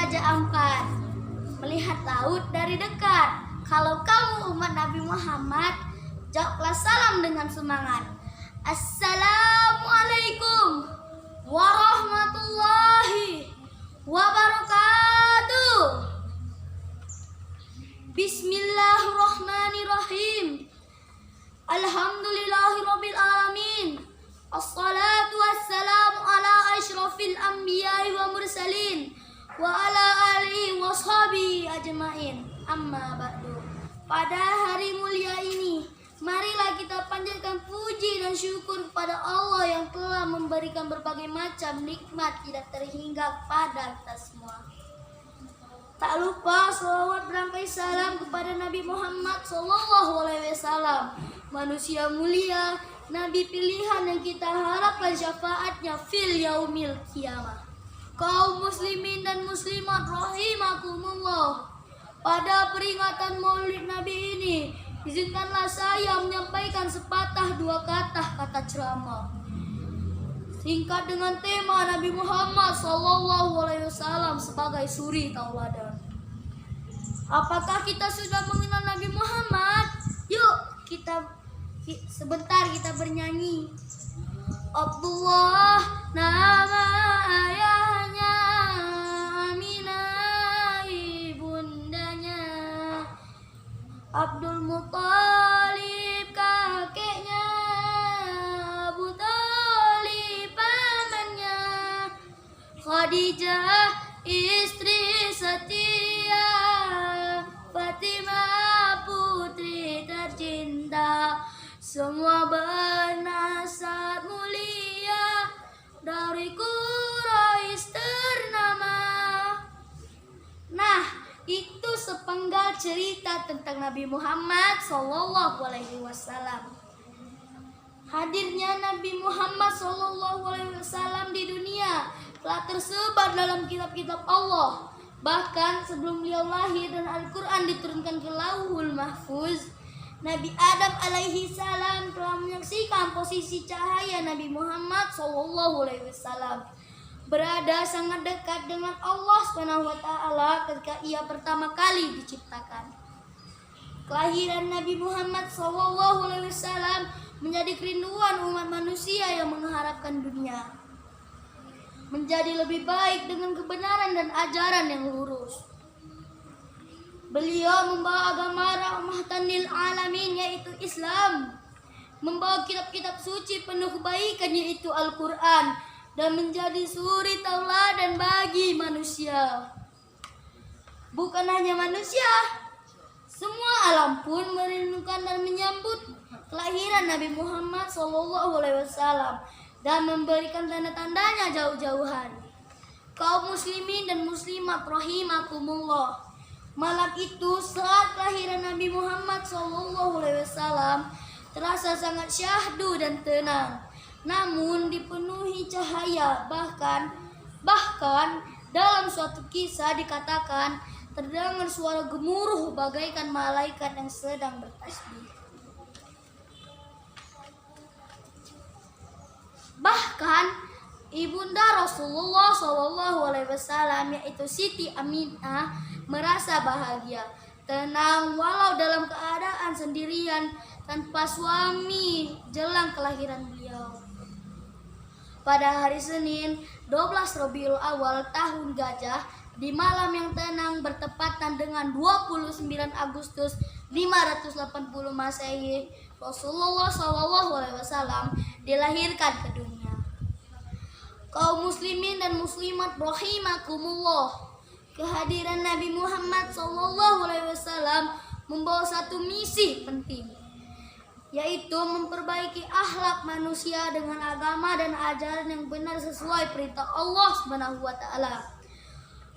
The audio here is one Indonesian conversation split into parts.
Raja Ampat melihat laut dari dekat. Kalau kamu umat Nabi Muhammad, jawablah salam dengan semangat. Assalamualaikum warahmatullahi wabarakatuh. Bismillahirrahmanirrahim. Alhamdulillahirabbil alamin. Assalatu wassalamu ala asyrafil anbiya'i wa mursalin wa ala alihi washabihi ajmain. Amma ba'du. Pada hari mulia ini, marilah kita panjatkan puji dan syukur kepada Allah yang telah memberikan berbagai macam nikmat tidak terhingga pada kita semua. Tak lupa salawat berangkai salam kepada Nabi Muhammad SAW, manusia mulia, Nabi pilihan yang kita harapkan syafaatnya fil yaumil qiyamah. Kaum muslimin dan muslimat rahimakumullah, pada peringatan Maulid Nabi ini, izinkanlah saya menyampaikan sepatah dua kata ceramah singkat dengan tema Nabi Muhammad SAW sebagai suri tauladan. Apakah kita sudah mengenal Nabi Muhammad? Yuk sebentar kita bernyanyi. Abdullah nama ayahnya, Aminah ibundanya, Abdul Muthalib kakeknya, Abu Thalib pamannya, Khadijah istri setia, Fatimah putri tercinta, semua bernasab mulia dari Quraisy ternama. Nah, itu sepenggal cerita tentang Nabi Muhammad SAW. Hadirnya Nabi Muhammad SAW di dunia telah tersebar dalam kitab-kitab Allah. Bahkan sebelum beliau lahir dan Al-Quran diturunkan ke Lauhul Mahfuz, Nabi Adam alaihi salam telah menyaksikan posisi cahaya Nabi Muhammad SAW berada sangat dekat dengan Allah SWT ketika ia pertama kali diciptakan. Kelahiran Nabi Muhammad SAW menjadi kerinduan umat manusia yang mengharapkan dunia menjadi lebih baik dengan kebenaran dan ajaran yang lurus. Beliau membawa agama rahmatan lil alamin, yaitu Islam, membawa kitab-kitab suci penuh kebaikan, yaitu Al-Quran, dan menjadi suri tauladan bagi manusia. Bukan hanya manusia, semua alam pun merindukan dan menyambut kelahiran Nabi Muhammad SAW dan memberikan tanda-tandanya jauh-jauh hari. Kaum muslimin dan muslimat rahimakumullah, malam itu saat kelahiran Nabi Muhammad SAW terasa sangat syahdu dan tenang, namun dipenuhi cahaya. Bahkan dalam suatu kisah dikatakan terdengar suara gemuruh bagaikan malaikat yang sedang bertasbih. Bahkan ibunda Rasulullah SAW, yaitu Siti Aminah, merasa bahagia, tenang walau dalam keadaan sendirian tanpa suami jelang kelahiran beliau. Pada hari Senin 12 Rabiul Awal tahun Gajah, di malam yang tenang bertepatan dengan 29 Agustus 580 Masehi, Rasulullah SAW dilahirkan ke dunia. Kaum muslimin dan muslimat rahimakumullah, kehadiran Nabi Muhammad SAW membawa satu misi penting, yaitu memperbaiki akhlak manusia dengan agama dan ajaran yang benar sesuai perintah Allah SWT.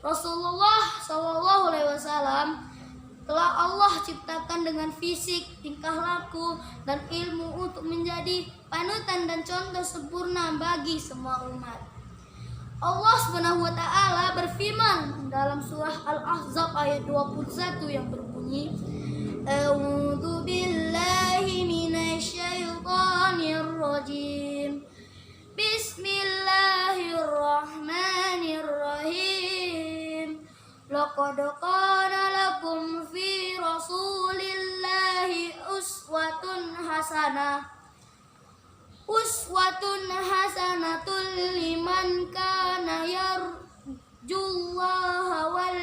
Rasulullah SAW telah Allah ciptakan dengan fisik, tingkah laku, dan ilmu untuk menjadi panutan dan contoh sempurna bagi semua umat. Allah SWT berfirman dalam surah Al-Ahzab ayat 21 yang berbunyi, A'udzu billahi minasyaitonir rajim. Bismillahirrahmanirrahim. laqad kana lakum fi rasulillahi uswatun hasanatun liman kana yarjullaha wal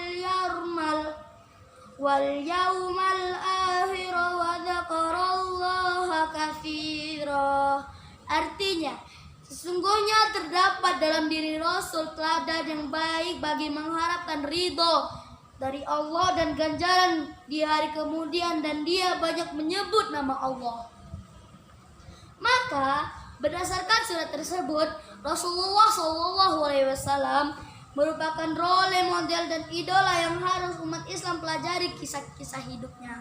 yawmal akhir wa dzakarallaha katsira. Artinya, sesungguhnya terdapat dalam diri Rasul teladan yang baik bagi mengharapkan ridho dari Allah dan ganjaran di hari kemudian, dan dia banyak menyebut nama Allah. Maka berdasarkan surat tersebut, Rasulullah SAW merupakan role model dan idola yang harus umat Islam pelajari kisah-kisah hidupnya,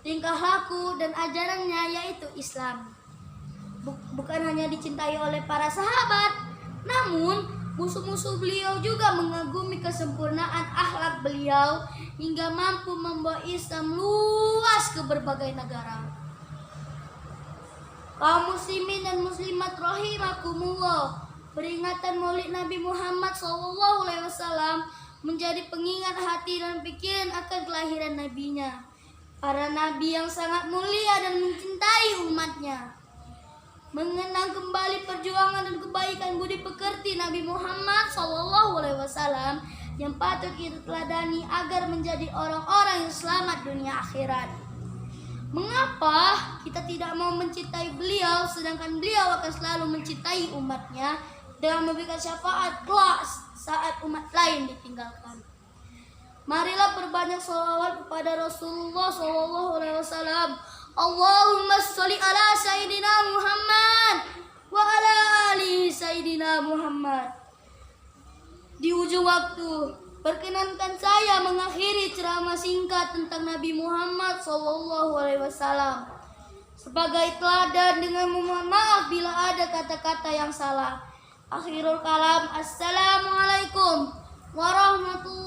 tingkah laku dan ajarannya, yaitu Islam. Bukan hanya dicintai oleh para sahabat, namun musuh-musuh beliau juga mengagumi kesempurnaan akhlak beliau hingga mampu membawa Islam luas ke berbagai negara. Kaum muslimin dan muslimat rahimakumullah, peringatan Maulid Nabi Muhammad SAW menjadi pengingat hati dan pikiran akan kelahiran nabinya, para nabi yang sangat mulia dan mencintai umatnya. Mengenang kembali perjuangan dan kebaikan budi pekerti Nabi Muhammad SAW yang patut kita teladani agar menjadi orang-orang yang selamat dunia akhirat. Mengapa kita tidak mau mencintai beliau sedangkan beliau akan selalu mencintai umatnya dengan memberikan syafaat kelak saat umat lain ditinggalkan? Marilah perbanyak sholawat kepada Rasulullah SAW. Allahumma sholli ala Sayyidina Muhammad wa ala ali Sayyidina Muhammad. Di ujung waktu, perkenankan saya mengakhiri ceramah singkat tentang Nabi Muhammad SAW sebagai teladan dengan memohon maaf bila ada kata-kata yang salah. Akhirul kalam, assalamualaikum warahmatullahi